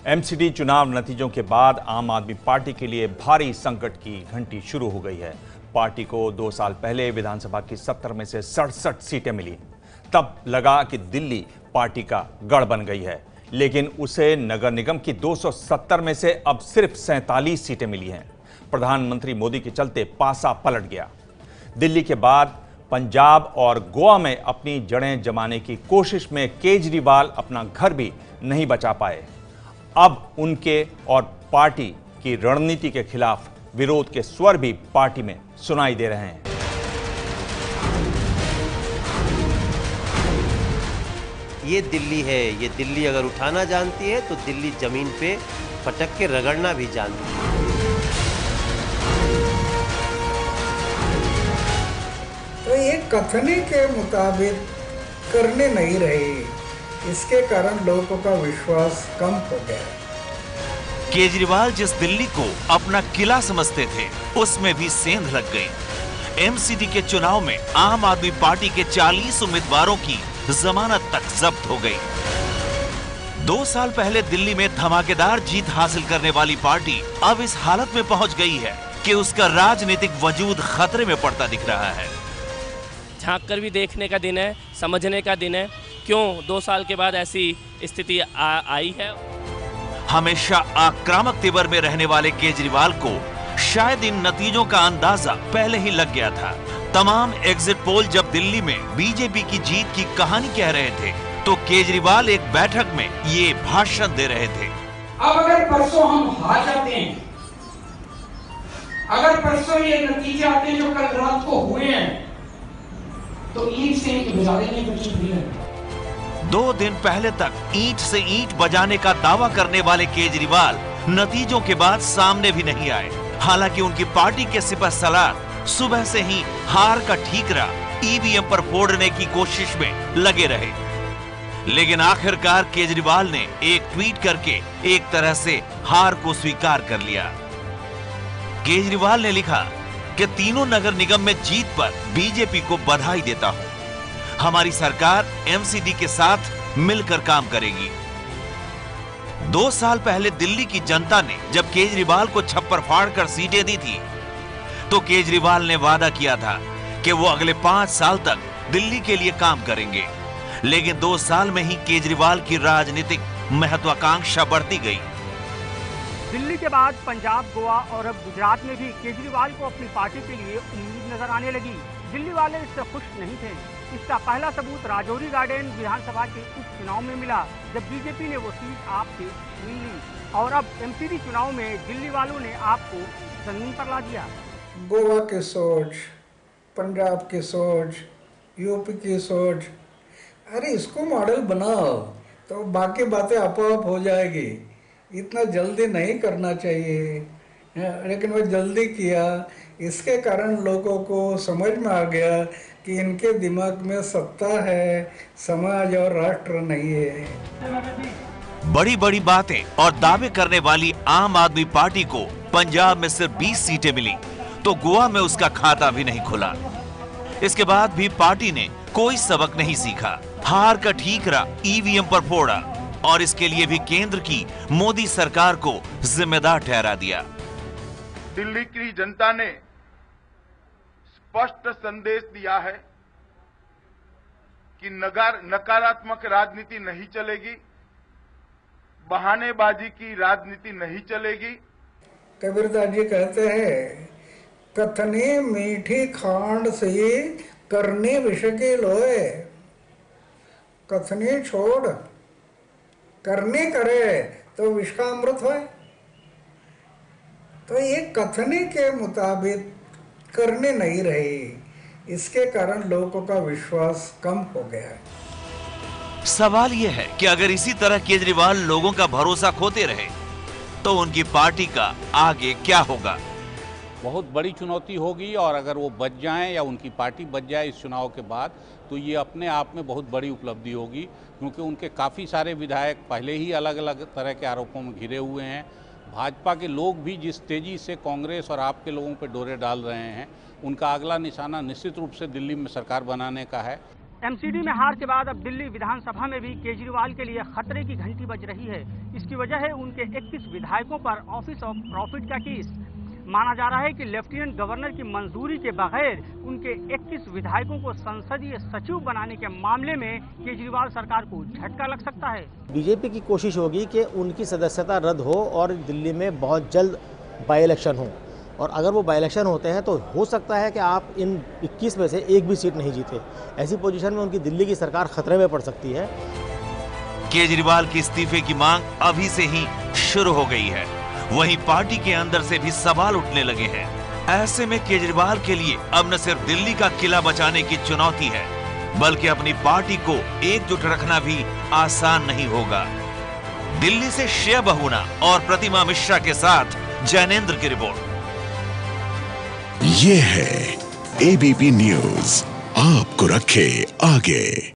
MCD चुनाव नतीजों के बाद आम आदमी पार्टी के लिए भारी संकट की घंटी शुरू हो गई है। पार्टी को 2 साल पहले विधानसभा की 70 में से 67 सीटें मिली। तब लगा कि दिल्ली पार्टी का गढ़ बन गई है, लेकिन उसे नगर निगम की 270 में से अब सिर्फ 47 सीटें मिली हैं। प्रधानमंत्री मोदी के चलते पासा पलट गया। दिल्ली के बाद पंजाब और गोवा में अपनी जड़ें जमाने की कोशिश में केजरीवाल अपना घर भी नहीं बचा पाए। अब उनके और पार्टी की रणनीति के खिलाफ विरोध के स्वर भी पार्टी में सुनाई दे रहे हैं। ये दिल्ली है, ये दिल्ली अगर उठाना जानती है तो दिल्ली जमीन पे पटक के रगड़ना भी जानती है। तो ये कथनी के मुताबिक करने नहीं रही, इसके कारण लोगों का विश्वास कम हो गया। केजरीवाल जिस दिल्ली को अपना किला समझते थे, उसमें भी सेंध लग गई। एमसीडी के चुनाव में आम आदमी पार्टी के 40 उम्मीदवारों की जमानत तक जब्त हो गई। 2 साल पहले दिल्ली में धमाकेदार जीत हासिल करने वाली पार्टी अब इस हालत में पहुंच गई है कि उसका राजनीतिक वजूद खतरे में पड़ता दिख रहा है। झांक कर भी देखने का दिन है, समझने का दिन है, क्यों 2 साल के बाद ऐसी स्थिति आई है। हमेशा आक्रामक तेवर में रहने वाले केजरीवाल को शायद इन नतीजों का अंदाजा पहले ही लग गया था। तमाम एग्जिट पोल जब दिल्ली में बीजेपी की जीत की कहानी कह रहे थे, तो केजरीवाल एक बैठक में ये भाषण दे रहे थे। अब अगर परसों हम हार जाते हैं, अगर परसों ये नतीजे आते हैं जो कल रात को हुए हैं, तो ईंट से ईंट बजा देंगे कुछ भी नहीं। 2 दिन पहले तक ईंट से ईंट बजाने का दावा करने वाले केजरीवाल नतीजों के बाद सामने भी नहीं आए। हालांकि उनकी पार्टी के सिपहसालार सुबह से ही हार का ठीकरा ईवीएम पर फोड़ने की कोशिश में लगे रहे, लेकिन आखिरकार केजरीवाल ने एक ट्वीट करके एक तरह से हार को स्वीकार कर लिया। केजरीवाल ने लिखा कि तीनों नगर निगम में जीत पर बीजेपी को बधाई देता हूं। हमारी सरकार एमसीडी के साथ मिलकर काम करेगी। 2 साल पहले दिल्ली की जनता ने जब केजरीवाल को छप्पर फाड़कर सीटें दी थी, तो केजरीवाल ने वादा किया था कि वो अगले 5 साल तक दिल्ली के लिए काम करेंगे। लेकिन 2 साल में ही केजरीवाल की राजनीतिक महत्वाकांक्षा बढ़ती गई। दिल्ली के बाद पंजाब, गोवा और अब गुजरात में भी केजरीवाल को अपनी पार्टी के लिए उम्मीद नजर आने लगी। दिल्ली वाले इससे खुश नहीं थे। इसका पहला सबूत राजौरी गार्डन विधानसभा के उपचुनाव में मिला, जब बीजेपी ने वो सीट आपसे छीन ली और अब एमसीडी चुनाव में दिल्ली वालों ने आपको जमीन पर ला दिया। गोवा की सोच, पंजाब की सोच, यूपी की सोच, अरे इसको मॉडल बनाओ तो बाकी बातें आपो-आप हो जाएगी। इतना जल्दी नहीं करना चाहिए, लेकिन वो जल्दी किया। इसके कारण लोगों को समझ में आ गया कि इनके दिमाग में सत्ता है, समाज और राष्ट्र नहीं है। बड़ी बड़ी बातें और दावे करने वाली आम आदमी पार्टी को पंजाब में सिर्फ 20 सीटें मिली, तो गोवा में उसका खाता भी नहीं खुला। इसके बाद भी पार्टी ने कोई सबक नहीं सीखा, हार का ठीकरा ईवीएम पर फोड़ा और इसके लिए भी केंद्र की मोदी सरकार को जिम्मेदार ठहरा दिया। दिल्ली की जनता ने स्पष्ट संदेश दिया है कि नकारात्मक राजनीति नहीं चलेगी, बहानेबाजी की राजनीति नहीं चलेगी। कबीरदास जी कहते हैं, कथनी मीठी खांड से करनी विष के लोए। कथनी छोड़, करनी करे तो विष का अमृत होए। तो ये कथनी के मुताबिक करने नहीं रही, इसके कारण लोगों का विश्वास कम हो गया है। सवाल यह है कि अगर इसी तरह केजरीवाल लोगों का भरोसा खोते रहे, तो उनकी पार्टी का आगे क्या होगा। बहुत बड़ी चुनौती होगी और अगर वो बच जाएं या उनकी पार्टी बच जाए इस चुनाव के बाद, तो ये अपने आप में बहुत बड़ी उपलब्धि होगी, क्योंकि उनके काफ़ी सारे विधायक पहले ही अलग अलग तरह के आरोपों में घिरे हुए हैं। भाजपा के लोग भी जिस तेज़ी से कांग्रेस और आपके लोगों पर डोरे डाल रहे हैं, उनका अगला निशाना निश्चित रूप से दिल्ली में सरकार बनाने का है। एमसीडी में हार के बाद अब दिल्ली विधानसभा में भी केजरीवाल के लिए खतरे की घंटी बज रही है। इसकी वजह है उनके 21 विधायकों पर ऑफिस ऑफ प्रॉफिट का केस। माना जा रहा है कि लेफ्टिनेंट गवर्नर की मंजूरी के बगैर उनके 21 विधायकों को संसदीय सचिव बनाने के मामले में केजरीवाल सरकार को झटका लग सकता है। बीजेपी की कोशिश होगी कि उनकी सदस्यता रद्द हो और दिल्ली में बहुत जल्द बाई इलेक्शन हो, और अगर वो बाई इलेक्शन होते हैं तो हो सकता है कि आप इन 21 में से एक भी सीट नहीं जीते। ऐसी पोजीशन में उनकी दिल्ली की सरकार खतरे में पड़ सकती है। केजरीवाल के इस्तीफे की मांग अभी से ही शुरू हो गई है, वहीं पार्टी के अंदर से भी सवाल उठने लगे हैं। ऐसे में केजरीवाल के लिए अब न सिर्फ दिल्ली का किला बचाने की चुनौती है, बल्कि अपनी पार्टी को एकजुट रखना भी आसान नहीं होगा। दिल्ली से श्रेया बहुना और प्रतिमा मिश्रा के साथ जैनेंद्र की रिपोर्ट। ये है एबीपी न्यूज, आपको रखे आगे।